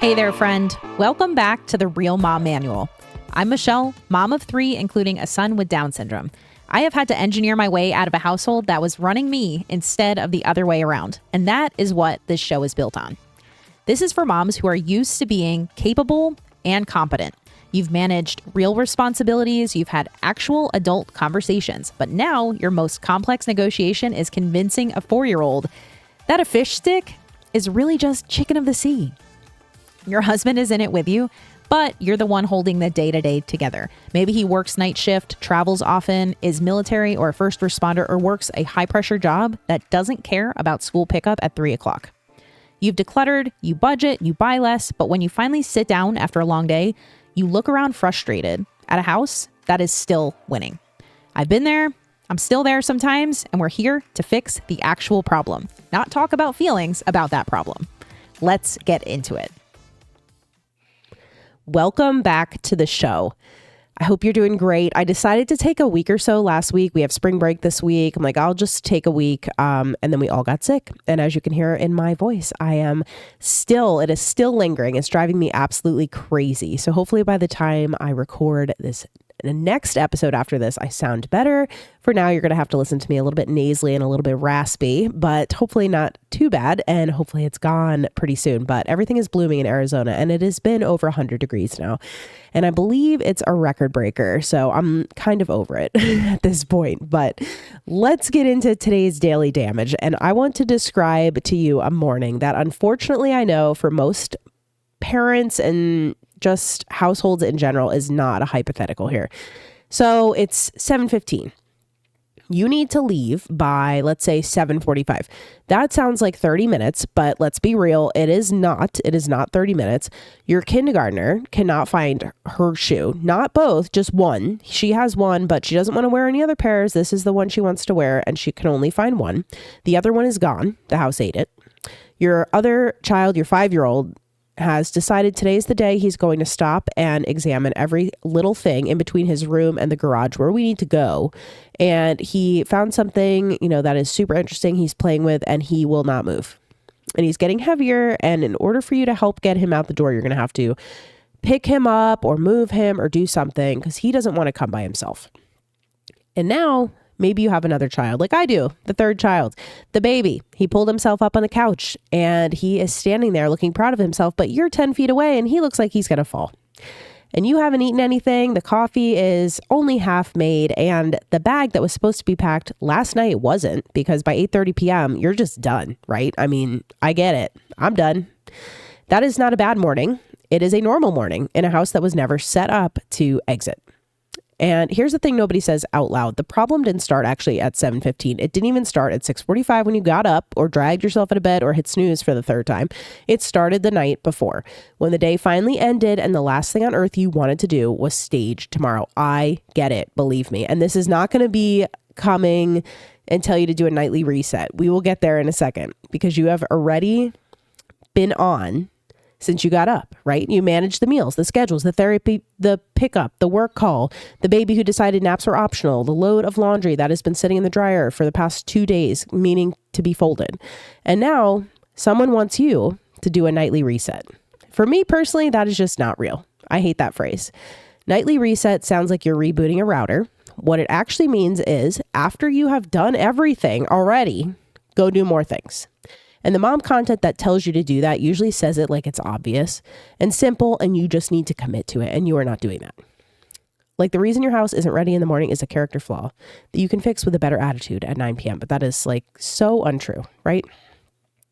Hey there, friend. Welcome back to the Real Mom Manual. I'm Michelle, mom of 3, including a son with Down syndrome. I have had to engineer my way out of a household that was running me instead of the other way around. And that is what this show is built on. This is for moms who are used to being capable and competent. You've managed real responsibilities, you've had actual adult conversations, but now your most complex negotiation is convincing a 4-year-old that a fish stick is really just chicken of the sea. Your husband is in it with you, but you're the one holding the day-to-day together. Maybe he works night shift, travels often, is military or a first responder, or works a high-pressure job that doesn't care about school pickup at 3 o'clock. You've decluttered, you budget, you buy less, but when you finally sit down after a long day, you look around frustrated at a house that is still winning. I've been there, I'm still there sometimes, and we're here to fix the actual problem, not talk about feelings about that problem. Let's get into it. Welcome back to the show. I hope you're doing great. I decided to take a week or so last week. We have spring break this week. I'm like, I'll just take a week. And then we all got sick. And as you can hear in my voice, it is still lingering. It's driving me absolutely crazy. So hopefully by the time I record the next episode after this, I sound better. For now, you're going to have to listen to me a little bit nasally and a little bit raspy, but hopefully not too bad. And hopefully it's gone pretty soon. But everything is blooming in Arizona and it has been over 100 degrees now. And I believe it's a record breaker. So I'm kind of over it at this point. But let's get into today's daily damage. And I want to describe to you a morning that unfortunately I know for most parents and just households in general is not a hypothetical here. So it's 7:15. You need to leave by, let's say, 7:45. That sounds like 30 minutes, but let's be real. It is not 30 minutes. Your kindergartner cannot find her shoe, not both, just one. She has one, but she doesn't want to wear any other pairs. This is the one she wants to wear, and she can only find one. The other one is gone. The house ate it. Your other child, your 5-year-old, has decided today's the day he's going to stop and examine every little thing in between his room and the garage where we need to go. And he found something, that is super interesting he's playing with, and he will not move. And he's getting heavier. And in order for you to help get him out the door, you're going to have to pick him up or move him or do something because he doesn't want to come by himself. And now maybe you have another child like I do, the third child, the baby. He pulled himself up on the couch and he is standing there looking proud of himself, but you're 10 feet away and he looks like he's going to fall. And you haven't eaten anything. The coffee is only half made. And the bag that was supposed to be packed last night wasn't, because by 8:30 p.m., you're just done, right? I mean, I get it. I'm done. That is not a bad morning. It is a normal morning in a house that was never set up to exit. And here's the thing nobody says out loud. The problem didn't start actually at 7:15. It didn't even start at 6:45 when you got up or dragged yourself out of bed or hit snooze for the third time. It started the night before when the day finally ended and the last thing on earth you wanted to do was stage tomorrow. I get it, believe me. And this is not going to be coming and tell you to do a nightly reset. We will get there in a second because you have already been on since you got up, right? You manage the meals, the schedules, the therapy, the pickup, the work call, the baby who decided naps were optional, the load of laundry that has been sitting in the dryer for the past 2 days, meaning to be folded. And now someone wants you to do a nightly reset. For me personally, that is just not real. I hate that phrase. Nightly reset sounds like you're rebooting a router. What it actually means is after you have done everything already, go do more things. And the mom content that tells you to do that usually says it like it's obvious and simple, and you just need to commit to it, and you are not doing that. Like the reason your house isn't ready in the morning is a character flaw that you can fix with a better attitude at 9 p.m. But that is like so untrue, right?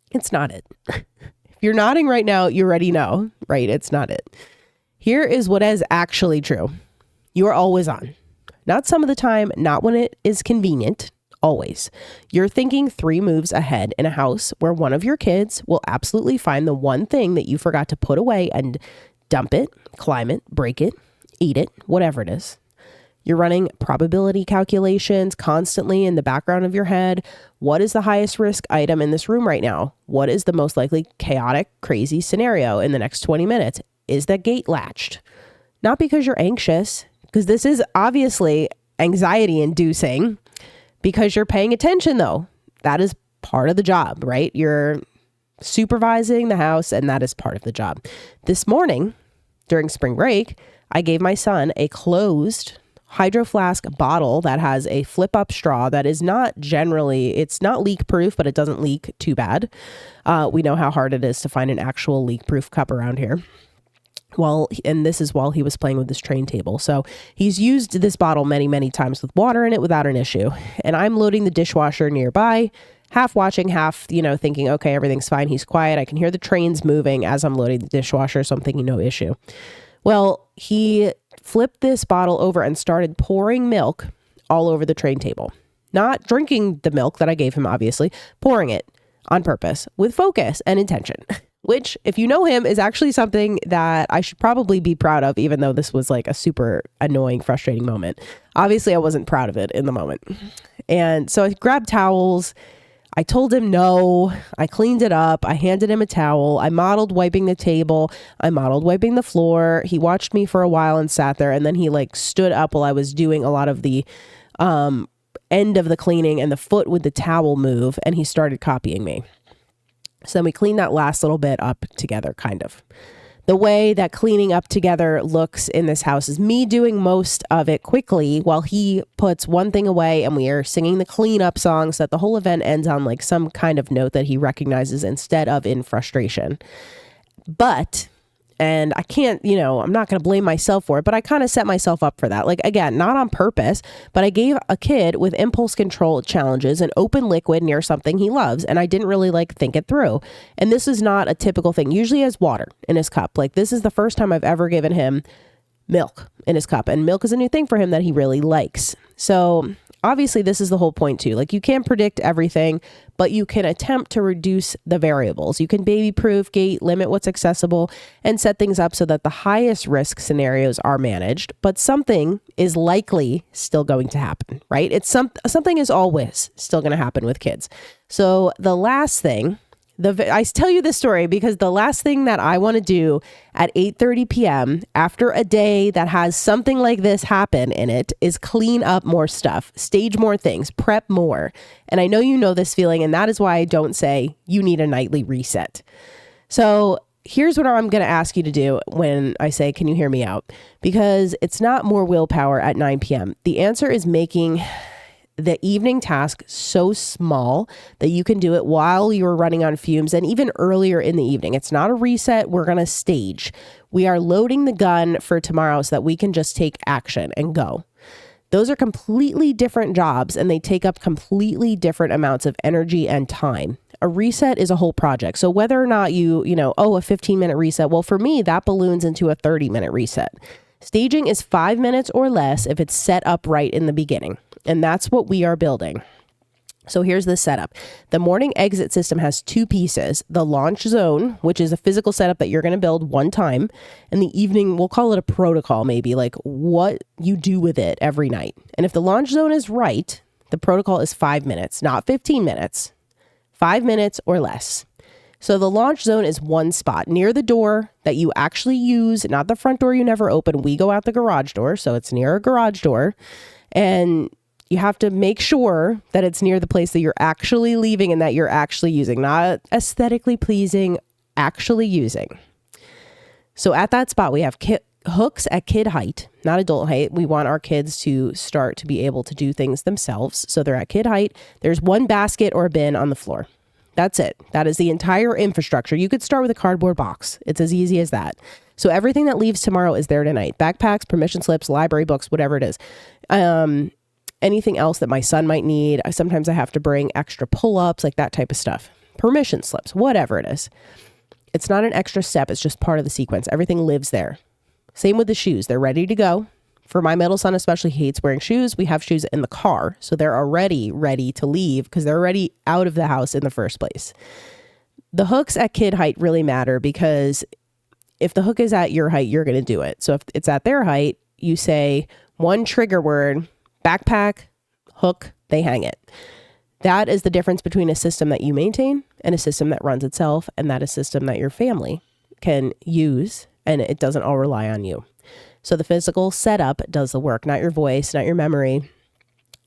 It's not it. If you're nodding right now, you already know, right? It's not it. Here is what is actually true. You are always on. Not some of the time, not when it is convenient. Always. You're thinking 3 moves ahead in a house where one of your kids will absolutely find the one thing that you forgot to put away and dump it, climb it, break it, eat it, whatever it is. You're running probability calculations constantly in the background of your head. What is the highest risk item in this room right now? What is the most likely chaotic, crazy scenario in the next 20 minutes? Is that gate latched? Not because you're anxious, because this is obviously anxiety inducing. Because you're paying attention, though. That is part of the job, right? You're supervising the house, and that is part of the job. This morning, during spring break, I gave my son a closed Hydro Flask bottle that has a flip up straw that is it's not leak proof, but it doesn't leak too bad. We know how hard it is to find an actual leak proof cup around here. And this is while he was playing with this train table. So he's used this bottle many, many times with water in it without an issue. And I'm loading the dishwasher nearby, half watching, half, thinking, okay, everything's fine. He's quiet. I can hear the trains moving as I'm loading the dishwasher. So I'm thinking no issue. Well, he flipped this bottle over and started pouring milk all over the train table. Not drinking the milk that I gave him, obviously, pouring it on purpose with focus and intention, which, if you know him, is actually something that I should probably be proud of, even though this was like a super annoying, frustrating moment. Obviously, I wasn't proud of it in the moment. And so I grabbed towels. I told him no. I cleaned it up. I handed him a towel. I modeled wiping the table. I modeled wiping the floor. He watched me for a while and sat there. And then he stood up while I was doing a lot of the end of the cleaning and the foot with the towel move. And he started copying me. So then we cleaned that last little bit up together, kind of. The way that cleaning up together looks in this house is me doing most of it quickly while he puts one thing away and we are singing the cleanup song so that the whole event ends on some kind of note that he recognizes instead of in frustration. And I can't, I'm not going to blame myself for it, but I kind of set myself up for that. Again, not on purpose, but I gave a kid with impulse control challenges an open liquid near something he loves. And I didn't really think it through. And this is not a typical thing. Usually he has water in his cup. This is the first time I've ever given him milk in his cup, and milk is a new thing for him that he really likes. So obviously this is the whole point too. You can't predict everything, but you can attempt to reduce the variables. You can baby proof, gate, limit what's accessible, and set things up so that the highest risk scenarios are managed, but something is likely still going to happen, right? Something is always still going to happen with kids. So the last thing, I tell you this story because the last thing that I want to do at 8:30 p.m. after a day that has something like this happen in it is clean up more stuff, stage more things, prep more. And I know you know this feeling, and that is why I don't say you need a nightly reset. So here's what I'm going to ask you to do when I say, can you hear me out? Because it's not more willpower at 9 p.m. The answer is making the evening task so small that you can do it while you're running on fumes and even earlier in the evening. It's not a reset. We're going to stage. We are loading the gun for tomorrow so that we can just take action and go. Those are completely different jobs and they take up completely different amounts of energy and time. A reset is a whole project. So whether or not a 15-minute reset, well, for me, that balloons into a 30-minute reset. Staging is 5 minutes or less if it's set up right in the beginning. And that's what we are building. So here's the setup. The morning exit system has two pieces. The launch zone, which is a physical setup that you're going to build one time. And the evening, we'll call it a protocol, maybe what you do with it every night. And if the launch zone is right, the protocol is 5 minutes, not 15 minutes, 5 minutes or less. So the launch zone is one spot near the door that you actually use, not the front door you never open. We go out the garage door. So it's near a garage door. And you have to make sure that it's near the place that you're actually leaving and that you're actually using, not aesthetically pleasing, actually using. So at that spot, we have hooks at kid height, not adult height. We want our kids to start to be able to do things themselves. So they're at kid height. There's one basket or bin on the floor. That's it. That is the entire infrastructure. You could start with a cardboard box. It's as easy as that. So everything that leaves tomorrow is there tonight. Backpacks, permission slips, library books, whatever it is. Anything else that my son might need. Sometimes I have to bring extra pull-ups, that type of stuff. Permission slips, whatever it is. It's not an extra step. It's just part of the sequence. Everything lives there. Same with the shoes. They're ready to go. For my middle son especially, he hates wearing shoes. We have shoes in the car. So they're already ready to leave because they're already out of the house in the first place. The hooks at kid height really matter because if the hook is at your height, you're going to do it. So if it's at their height, you say one trigger word, backpack, hook, they hang it. That is the difference between a system that you maintain and a system that runs itself, and that is a system that your family can use, and it doesn't all rely on you. So the physical setup does the work, not your voice, not your memory,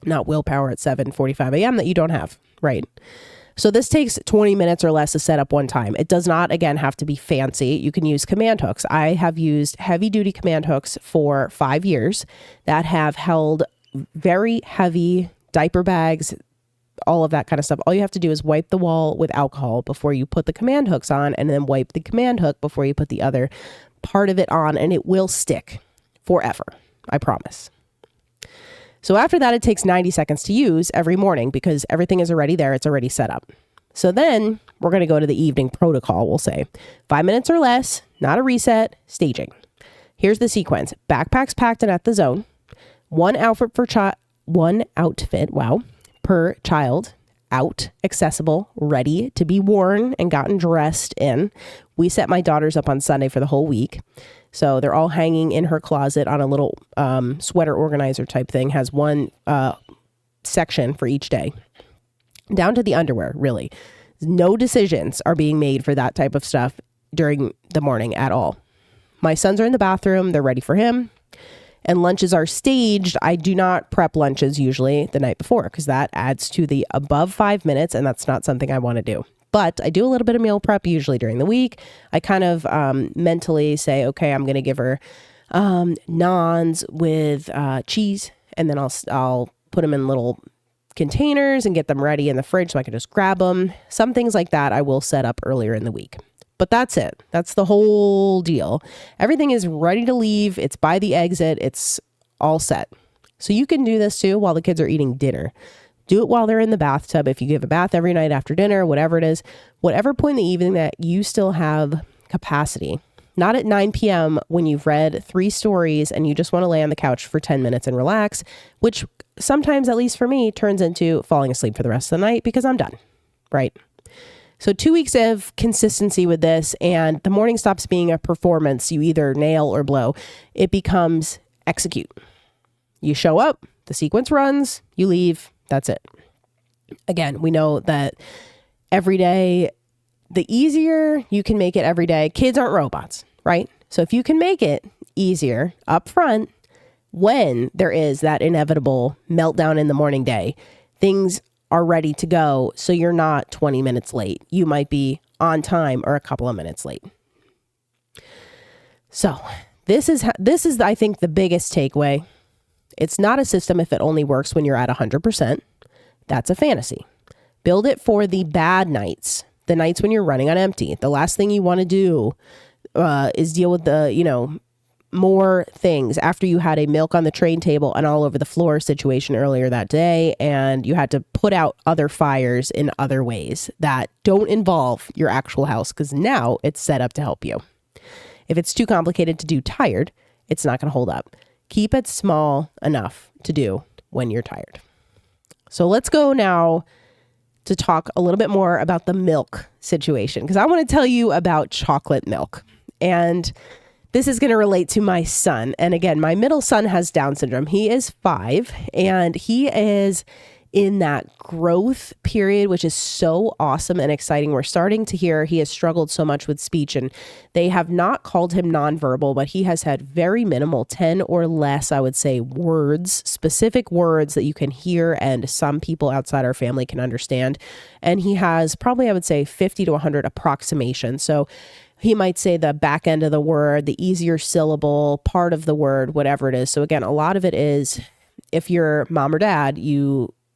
not willpower at 7:45 a.m. that you don't have, right? So this takes 20 minutes or less to set up one time. It does not, again, have to be fancy. You can use command hooks. I have used heavy duty command hooks for 5 years that have held very heavy diaper bags, all of that kind of stuff. All you have to do is wipe the wall with alcohol before you put the command hooks on, and then wipe the command hook before you put the other part of it on, and it will stick forever. I promise. So after that, it takes 90 seconds to use every morning because everything is already there. It's already set up. So then we're going to go to the evening protocol, we'll say. 5 minutes or less, not a reset, staging. Here's the sequence. Backpacks packed and at the zone. One outfit per child, out, accessible, ready to be worn and gotten dressed in. We set my daughters up on Sunday for the whole week. So they're all hanging in her closet on a little sweater organizer type thing. Has one section for each day. Down to the underwear, really. No decisions are being made for that type of stuff during the morning at all. My sons are in the bathroom. They're ready for him. And lunches are staged. I do not prep lunches usually the night before because that adds to the above 5 minutes, and that's not something I want to do. But I do a little bit of meal prep usually during the week. I kind of mentally say, okay, I'm going to give her naans with cheese, and then I'll put them in little containers and get them ready in the fridge so I can just grab them. Some things like that I will set up earlier in the week. But that's it. That's the whole deal. Everything is ready to leave. It's by the exit. It's all set. So you can do this too while the kids are eating dinner. Do it while they're in the bathtub. If you give a bath every night after dinner, whatever it is, whatever point in the evening that you still have capacity. Not at 9 p.m. when you've read 3 stories and you just want to lay on the couch for 10 minutes and relax, which sometimes, at least for me, turns into falling asleep for the rest of the night because I'm done, right? So 2 weeks of consistency with this, and the morning stops being a performance you either nail or blow. It becomes execute. You show up, the sequence runs, you leave, that's it. Again, we know that every day, the easier you can make it every day, kids aren't robots, right? So if you can make it easier up front, when there is that inevitable meltdown in the morning day, things are ready to go. So you're not 20 minutes late. You might be on time or a couple of minutes late. So this is, I think, the biggest takeaway. It's not a system if it only works when you're at 100%. That's a fantasy. Build it for the bad nights, the nights when you're running on empty. The last thing you want to do is deal with the, more things after you had a milk on the train table and all over the floor situation earlier that day, and you had to put out other fires in other ways that don't involve your actual house because now it's set up to help you. If it's too complicated to do tired, it's not going to hold up. Keep it small enough to do when you're tired. So let's go now to talk a little bit more about the milk situation because I want to tell you about chocolate milk. And this is going to relate to my son. And again, my middle son has Down syndrome. He is 5 and he is in that growth period, which is so awesome and exciting. We're starting to hear he has struggled so much with speech, and they have not called him nonverbal, but he has had very minimal, 10 or less, I would say, words, specific words that you can hear and some people outside our family can understand. And he has probably, I would say, 50 to 100 approximations. So he might say the back end of the word, the easier syllable, part of the word, whatever it is. So again, a lot of it is if you're mom or dad,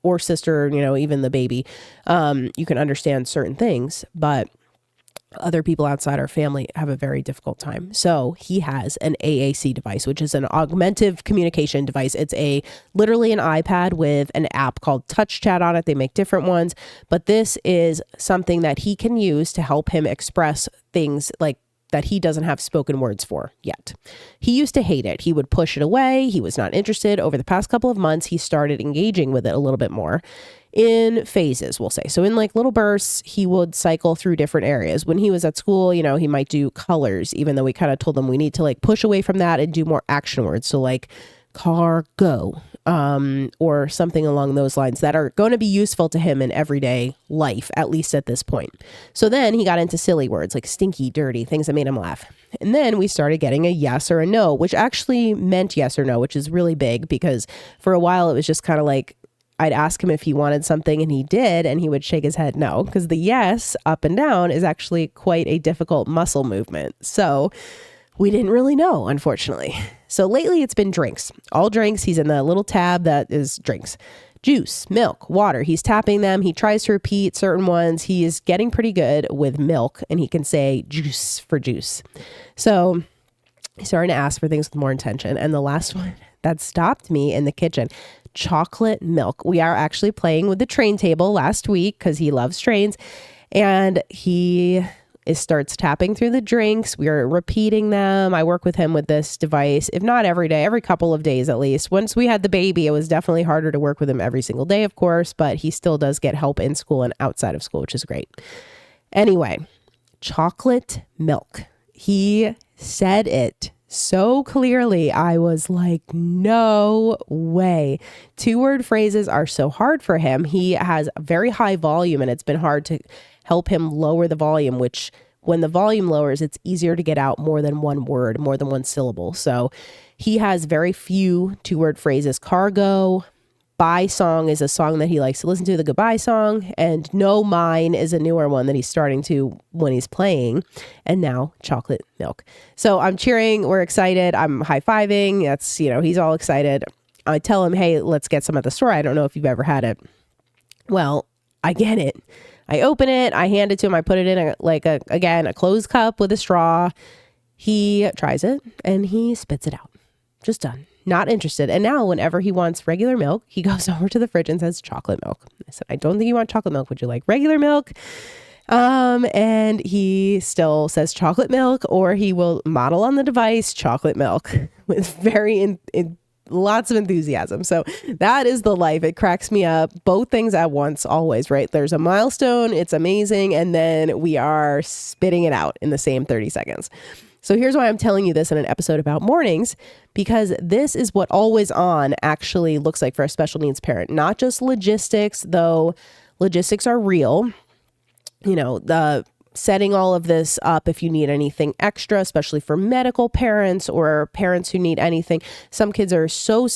or sister, even the baby, you can understand certain things, but other people outside our family have a very difficult time. So he has an AAC device, which is an augmentative communication device. It's literally an iPad with an app called Touch Chat on it. They make different ones, but this is something that he can use to help him express things like that he doesn't have spoken words for yet. He used to hate it. He would push it away. He was not interested. Over the past couple of months, he started engaging with it a little bit more in phases, we'll say. So in like little bursts, he would cycle through different areas. When he was at school, he might do colors, even though we kind of told him we need to like push away from that and do more action words. So like car, go, or something along those lines that are going to be useful to him in everyday life, at least at this point. So then he got into silly words like stinky, dirty, things that made him laugh. And then we started getting a yes or a no, which actually meant yes or no, which is really big because for a while it was just kind of like I'd ask him if he wanted something and he did, and he would shake his head no, because the yes up and down is actually quite a difficult muscle movement. So we didn't really know, unfortunately. So lately it's been drinks. All drinks. He's in the little tab that is drinks. Juice, milk, water. He's tapping them. He tries to repeat certain ones. He is getting pretty good with milk, and he can say juice for juice. So he's starting to ask for things with more intention. And the last one that stopped me in the kitchen, chocolate milk. We are actually playing with the train table last week because he loves trains, and he starts tapping through the drinks. We are repeating them. I work with him with this device, if not every day, every couple of days at least. Once we had the baby, it was definitely harder to work with him every single day, of course, but he still does get help in school and outside of school, which is great. Anyway, chocolate milk. He said it so clearly. I was like, no way. 2-word phrases are so hard for him. He has a very high volume, and it's been hard to help him lower the volume, which when the volume lowers, it's easier to get out more than one word, more than one syllable. So he has very few 2-word phrases. Cargo, Bye Song is a song that he likes to listen to, the goodbye song, and No Mine is a newer one that he's starting to when he's playing, and now chocolate milk. So I'm cheering, we're excited, I'm high-fiving, that's, he's all excited. I tell him, hey, let's get some at the store. I don't know if you've ever had it. Well, I get it. I open it, I hand it to him, I put it in a closed cup with a straw. He tries it and he spits it out. Just done. Not interested. And now whenever he wants regular milk, he goes over to the fridge and says chocolate milk. I said, I don't think you want chocolate milk. Would you like regular milk? And he still says chocolate milk, or he will model on the device chocolate milk with very lots of enthusiasm. So that is the life. It cracks me up. Both things at once, always, right? There's a milestone. It's amazing. And then we are spitting it out in the same 30 seconds. So here's why I'm telling you this in an episode about mornings, because this is what always on actually looks like for a special needs parent, not just logistics, though logistics are real. The setting all of this up if you need anything extra, especially for medical parents or parents who need anything. Some kids are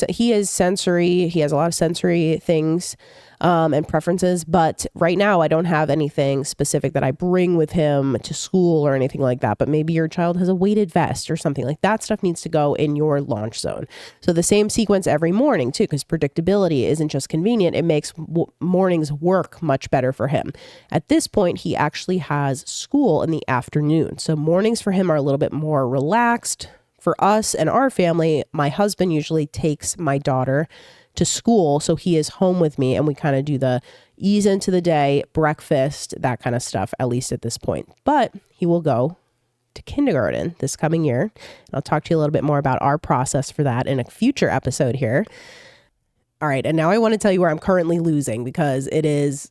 he is sensory. He has a lot of sensory things and preferences, but right now I don't have anything specific that I bring with him to school or anything like that. But maybe your child has a weighted vest or something like that. Stuff needs to go in your launch zone. So the same sequence every morning too, because predictability isn't just convenient. It makes mornings work much better for him. At this point, he actually has school in the afternoon. So mornings for him are a little bit more relaxed. For us and our family, my husband usually takes my daughter to school. So he is home with me and we kind of do the ease into the day, breakfast, that kind of stuff, at least at this point. But he will go to kindergarten this coming year. And I'll talk to you a little bit more about our process for that in a future episode here. All right. And now I want to tell you where I'm currently losing, because it is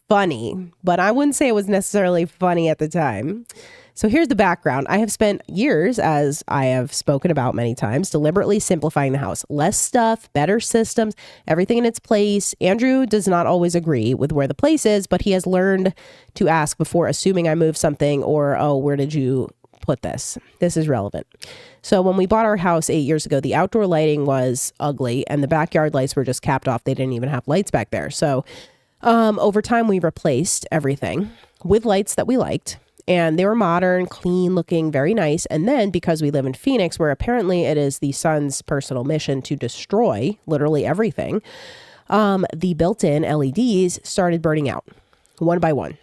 funny, but I wouldn't say it was necessarily funny at the time. So here's the background. I have spent years, as I have spoken about many times, deliberately simplifying the house. Less stuff, better systems, everything in its place. Andrew does not always agree with where the place is, but he has learned to ask before assuming I moved something or, oh, where did you put this? This is relevant. So when we bought our house 8 years ago, the outdoor lighting was ugly and the backyard lights were just capped off. They didn't even have lights back there. So over time, we replaced everything with lights that we liked. And they were modern, clean looking, very nice. And then because we live in Phoenix, where apparently it is the sun's personal mission to destroy literally everything, the built-in LEDs started burning out one by one.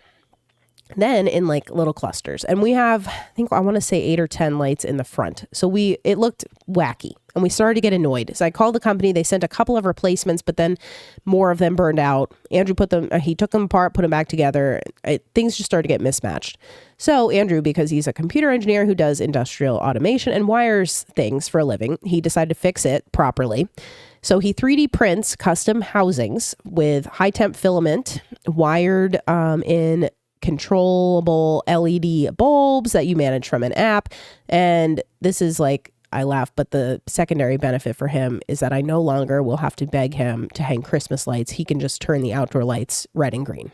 Then in like little clusters. And we have, I want to say 8 or 10 lights in the front. So it looked wacky and we started to get annoyed. So I called the company. They sent a couple of replacements, but then more of them burned out. Andrew he took them apart, put them back together. Things just started to get mismatched. So Andrew, because he's a computer engineer who does industrial automation and wires things for a living, he decided to fix it properly. So he 3D prints custom housings with high temp filament wired in controllable LED bulbs that you manage from an app. And this is like, I laugh, but the secondary benefit for him is that I no longer will have to beg him to hang Christmas lights. He can just turn the outdoor lights red and green.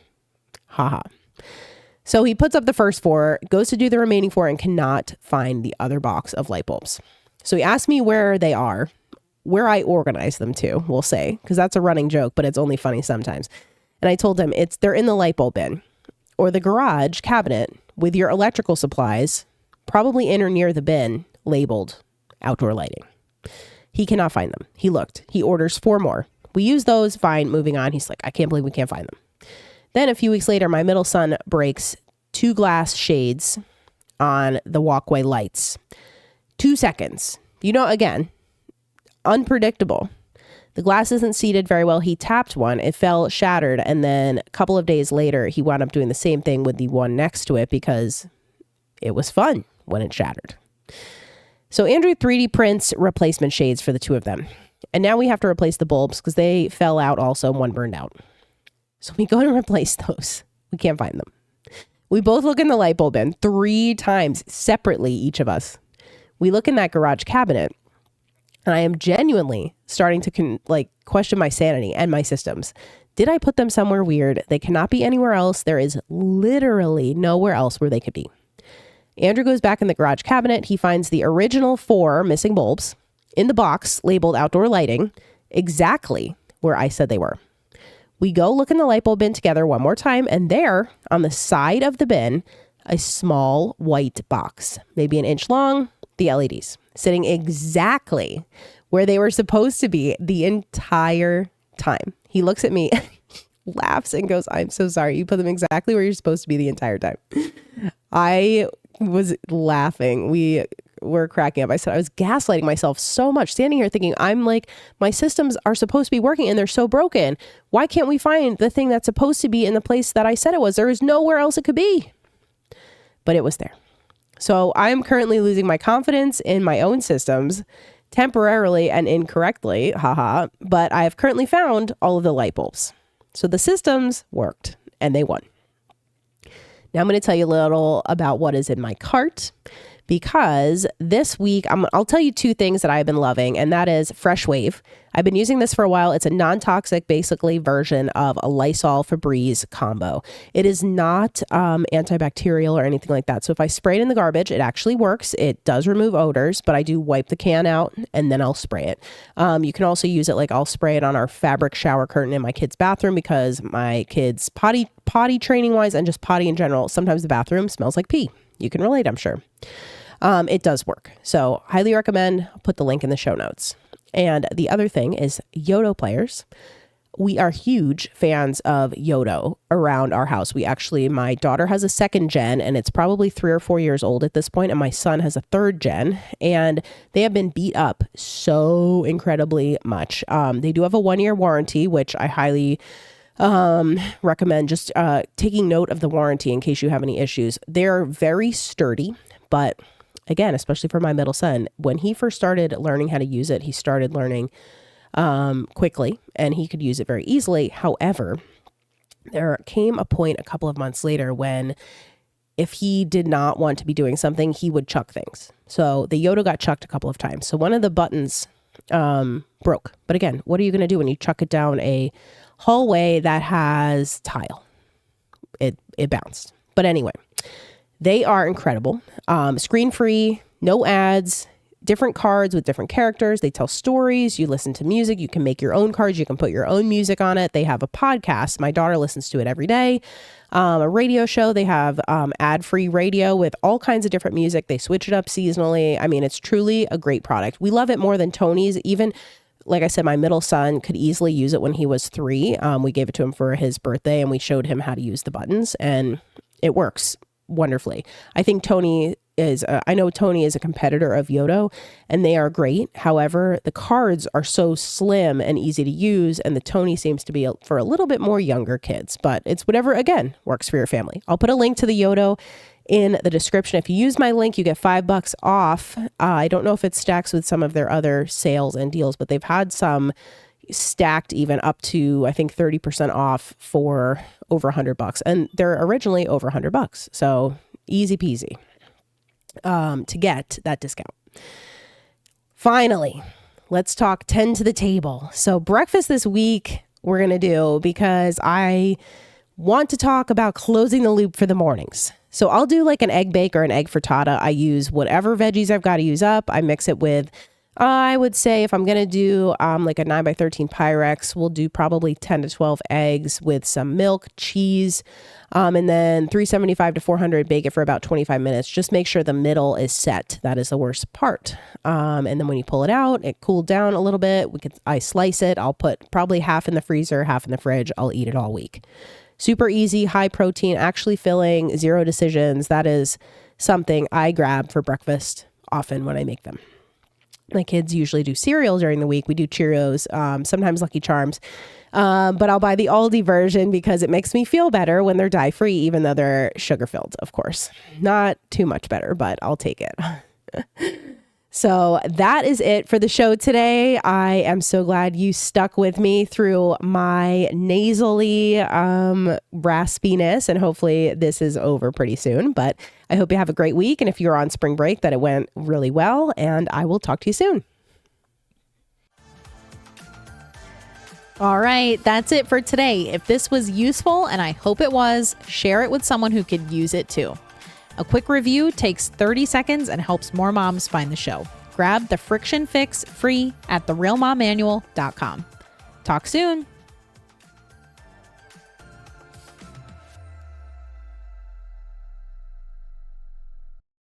Haha. So he puts up the first 4, goes to do the remaining 4 and cannot find the other box of light bulbs. So he asked me where they are. where I organize them to, we'll say, because that's a running joke, but it's only funny sometimes. And I told him they're in the light bulb bin or the garage cabinet with your electrical supplies, probably in or near the bin labeled outdoor lighting. He cannot find them. He looked. He orders 4 more. We use those. Fine. Moving on. He's like, I can't believe we can't find them. Then a few weeks later, my middle son breaks 2 glass shades on the walkway lights. 2 seconds. Again, unpredictable. The glass isn't seated very well. He tapped one. It fell shattered. And then a couple of days later, he wound up doing the same thing with the one next to it because it was fun when it shattered. So Andrew 3D prints replacement shades for the 2 of them. And now we have to replace the bulbs because they fell out also. One burned out. So we go to replace those. We can't find them. We both look in the light bulb bin 3 times separately, each of us. We look in that garage cabinet. And I am genuinely starting to question my sanity and my systems. Did I put them somewhere weird? They cannot be anywhere else. There is literally nowhere else where they could be. Andrew goes back in the garage cabinet. He finds the original 4 missing bulbs in the box labeled outdoor lighting, exactly where I said they were. We go look in the light bulb bin together one more time. And there on the side of the bin, a small white box, maybe an inch long, the LEDs. Sitting exactly where they were supposed to be the entire time. He looks at me, laughs, and goes, I'm so sorry. You put them exactly where you're supposed to be the entire time. I was laughing. We were cracking up. I said I was gaslighting myself so much, standing here thinking, I'm like, my systems are supposed to be working and they're so broken. Why can't we find the thing that's supposed to be in the place that I said it was? There is nowhere else it could be. But it was there. So I'm currently losing my confidence in my own systems temporarily and incorrectly, but I have currently found all of the light bulbs. So the systems worked and they won. Now I'm going to tell you a little about what is in my cart, because this week I'll tell you 2 things that I've been loving, and that is Fresh Wave. I've been using this for a while. It's a non-toxic, basically, version of a Lysol Febreze combo. It is not antibacterial or anything like that. So if I spray it in the garbage, it actually works. It does remove odors, but I do wipe the can out and then I'll spray it. You can also use it, I'll spray it on our fabric shower curtain in my kid's bathroom, because my kids potty training wise and just potty in general, sometimes the bathroom smells like pee. You can relate, I'm sure. It does work. So highly recommend. I'll put the link in the show notes. And the other thing is Yodo players. We are huge fans of Yodo around our house. My daughter has a 2nd gen, and it's probably 3 or 4 years old at this point, and my son has a 3rd gen, and they have been beat up so incredibly much. They do have a 1-year warranty, which I highly recommend just taking note of the warranty in case you have any issues. They're very sturdy, but again, especially for my middle son, when he first started learning how to use it, he started learning quickly and he could use it very easily. However, there came a point a couple of months later when if he did not want to be doing something, he would chuck things. So the Yodo got chucked a couple of times. So one of the buttons broke. But again, what are you going to do when you chuck it down a hallway that has tile? It bounced. But anyway, they are incredible. Screen free, no ads, different cards with different characters. They tell stories. You listen to music. You can make your own cards. You can put your own music on it. They have a podcast. My daughter listens to it every day. A radio show. They have ad-free radio with all kinds of different music. They switch it up seasonally. I mean, it's truly a great product. We love it more than Tony's. Even, like I said, my middle son could easily use it when he was 3. We gave it to him for his birthday and we showed him how to use the buttons, and it works wonderfully. I think I know Tony is a competitor of Yodo and they are great. However, the cards are so slim and easy to use, and the Tony seems to be for a little bit more younger kids, but it's whatever, again, works for your family. I'll put a link to the Yodo in the description. If you use my link, you get $5 off. I don't know if it stacks with some of their other sales and deals, but they've had some stacked even up to, I think, 30% off for over $100, and they're originally over $100. So easy peasy to get that discount. Finally, let's talk 10 to the table. So breakfast this week we're going to do, because I want to talk about closing the loop for the mornings. So I'll do like an egg bake or an egg frittata. I use whatever veggies I've got to use up. I mix it with I would say if I'm going to do like a 9x13 Pyrex, we'll do probably 10 to 12 eggs with some milk, cheese, and then 375 to 400, bake it for about 25 minutes. Just make sure the middle is set. That is the worst part. And then when you pull it out, it cooled down a little bit. I slice it. I'll put probably half in the freezer, half in the fridge. I'll eat it all week. Super easy, high protein, actually filling, zero decisions. That is something I grab for breakfast often when I make them. My kids usually do cereal during the week. We do Cheerios, sometimes Lucky Charms. But I'll buy the Aldi version because it makes me feel better when they're dye-free, even though they're sugar-filled, of course. Not too much better, but I'll take it. So that is it for the show today. I am so glad you stuck with me through my nasally raspiness, and hopefully this is over pretty soon. But I hope you have a great week, and if you're on spring break, that it went really well, and I will talk to you soon. All right, that's it for today. If this was useful, and I hope it was, share it with someone who could use it too. A quick review takes 30 seconds and helps more moms find the show. Grab the Friction Fix free at therealmommanual.com. Talk soon.